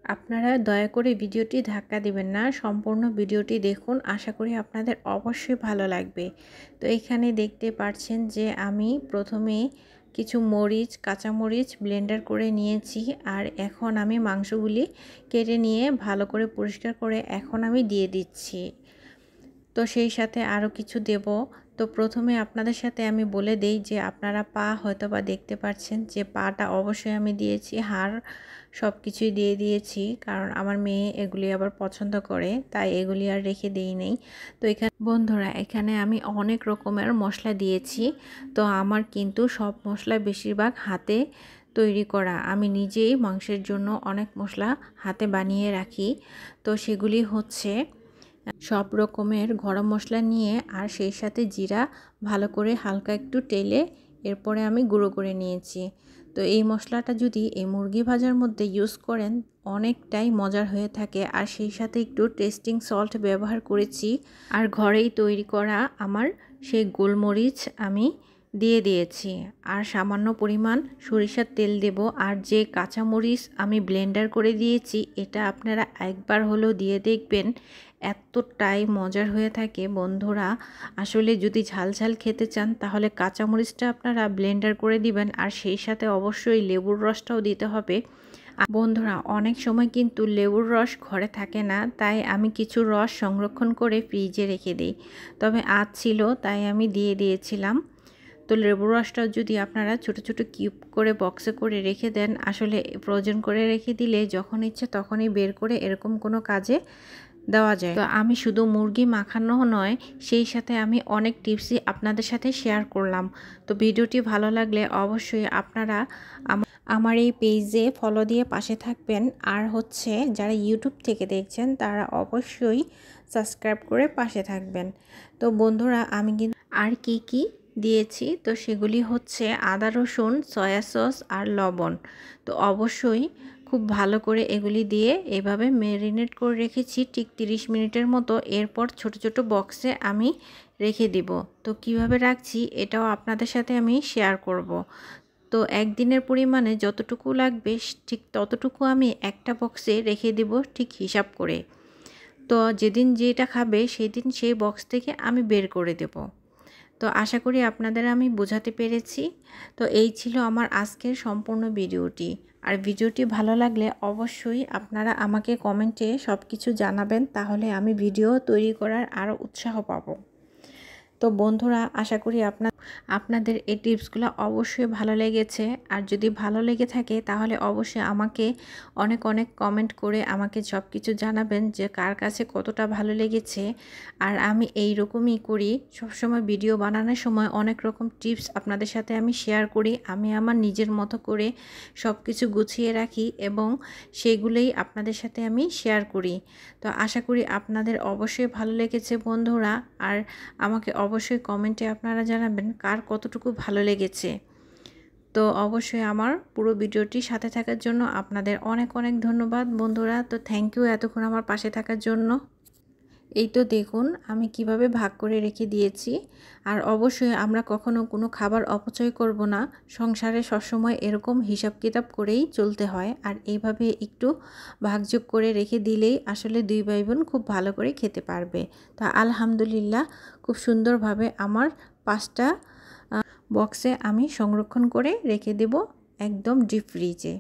আপনারা দয়া করে ভিডিওটি ধাক্কা দিবেন না, সম্পূর্ণ ভিডিওটি দেখুন। আশা করি আপনাদের অবশ্যই ভালো লাগবে। তো এখানে দেখতে পাচ্ছেন যে আমি প্রথমে কিছু মরিচ, কাঁচামরিচ ব্লেন্ডার করে নিয়েছি। আর এখন আমি মাংসগুলি কেটে নিয়ে ভালো করে পরিষ্কার করে এখন আমি দিয়ে দিচ্ছি। তো সেই সাথে আরও কিছু দেব। তো প্রথমে আপনাদের সাথে আমি বলে দেই যে আপনারা পা হয়তো বা দেখতে পাচ্ছেন যে পাটা অবশ্যই আমি দিয়েছি, হাড় সব কিছুই দিয়ে দিয়েছি, কারণ আমার মেয়ে এগুলি আবার পছন্দ করে, তাই এগুলি আর রেখে দেই নেই। তো এখানে বন্ধুরা, এখানে আমি অনেক রকমের মশলা দিয়েছি। তো আমার কিন্তু সব মশলা বেশিরভাগ হাতে তৈরি করা। আমি নিজেই মাংসের জন্য অনেক মশলা হাতে বানিয়ে রাখি। তো সেগুলি হচ্ছে সব রকমের গরম মশলা নিয়ে আর সেই সাথে জিরা ভালো করে হালকা একটু টেলে এরপরে আমি গুঁড়ো করে নিয়েছি। তো এই মশলাটা যদি এই মুরগি ভাজার মধ্যে ইউজ করেন অনেকটাই মজার হয়ে থাকে। আর সেই সাথে একটু টেস্টিং সল্ট ব্যবহার করেছি। আর ঘরেই তৈরি করা আমার সেই গোলমরিচ আমি দিয়ে দিয়েছি। আর সামান্য পরিমাণ সরিষার তেল দেব। আর যে কাঁচামরিচ আমি ব্লেন্ডার করে দিয়েছি এটা আপনারা একবার হলেও দিয়ে দেখবেন, এতটাই মজার হয়ে থাকে বন্ধুরা। আসলে যদি ঝাল ঝাল খেতে চান তাহলে কাঁচামরিচটা আপনারা ব্লেন্ডার করে দিবেন, আর সেই সাথে অবশ্যই লেবুর রসটাও দিতে হবে। বন্ধুরা, অনেক সময় কিন্তু লেবুর রস ঘরে থাকে না, তাই আমি কিছু রস সংরক্ষণ করে ফ্রিজে রেখে দিই। তবে আজ ছিল তাই আমি দিয়ে দিয়েছিলাম। তো লেবুর রসটাও যদি আপনারা ছোট ছোট কিউব করে বক্সে করে রেখে দেন, আসলে ফ্রোজেন করে রেখে দিলে যখন ইচ্ছে তখনই বের করে এরকম কোনো কাজে দেওয়া যায়। তো আমি শুধু মুরগি মাখানো নয়, সেই সাথে আমি অনেক টিপসই আপনাদের সাথে শেয়ার করলাম। তো ভিডিওটি ভালো লাগলে অবশ্যই আপনারা আমার এই পেজে ফলো দিয়ে পাশে থাকবেন। আর হচ্ছে যারা ইউটিউব থেকে দেখছেন তারা অবশ্যই সাবস্ক্রাইব করে পাশে থাকবেন। তো বন্ধুরা, আমি কিন্তু আর কি দিয়েছি তো সেগুলি হচ্ছে আদা রসুন, সয়া সস আর লবণ। তো অবশ্যই খুব ভালো করে এগুলি দিয়ে এভাবে ম্যারিনেট করে রেখেছি ঠিক 30 মিনিটের মতো। এরপর ছোট ছোট বক্সে আমি রেখে দিব। তো কিভাবে রাখছি এটাও আপনাদের সাথে আমি শেয়ার করব। তো একদিনের পরিমাণে যতটুকু লাগবে ঠিক ততটুকু আমি একটা বক্সে রেখে দেব ঠিক হিসাব করে। তো যেদিন যেটা খাবে সেদিন সেই বক্স থেকে আমি বের করে দেব। তো আশা করি আপনাদের আমি বোঝাতে পেরেছি। তো এই ছিল আমার আজকের সম্পূর্ণ ভিডিওটি। আর ভিডিওটি ভালো লাগলে অবশ্যই আপনারা আমাকে কমেন্টে সব কিছু জানাবেন, তাহলে আমি ভিডিও তৈরি করার আরও উৎসাহ পাবো। তো বন্ধুরা, আশা করি আপনাদের এই টিপসগুলো অবশ্যই ভালো লেগেছে। আর যদি ভালো লেগে থাকে তাহলে অবশ্যই আমাকে অনেক অনেক কমেন্ট করে আমাকে সব কিছু জানাবেন যে কার কাছে কতটা ভালো লেগেছে। আর আমি এই রকমই করি, সবসময় ভিডিও বানানোর সময় অনেক রকম টিপস আপনাদের সাথে আমি শেয়ার করি। আমি আমার নিজের মতো করে সব কিছু গুছিয়ে রাখি এবং সেগুলোই আপনাদের সাথে আমি শেয়ার করি। তো আশা করি আপনাদের অবশ্যই ভালো লেগেছে বন্ধুরা। আর আমাকে অবশ্যই কমেন্টে আপনারা জানাবেন কার কতটুকু ভালো লেগেছে। তো অবশ্যই আমার পুরো ভিডিওটির সাথে থাকার জন্য আপনাদের অনেক অনেক ধন্যবাদ বন্ধুরা। তো থ্যাংক ইউ এতক্ষণ আমার পাশে থাকার জন্য। এই তো দেখুন আমি কিভাবে ভাগ করে রেখে দিয়েছি। আর অবশ্যই আমরা কখনো কোনো খাবার অপচয় করব না। সংসারে সবসময় এরকম হিসাব কিতাব করেই চলতে হয়। আর এইভাবে একটু ভাগযোগ করে রেখে দিলেই আসলে দুই ভাই বোন খুব ভালো করে খেতে পারবে। তা আলহামদুলিল্লাহ, খুব সুন্দরভাবে আমার 5টা বক্সে আমি সংরক্ষণ করে রেখে দেব একদম ডিপ ফ্রিজে।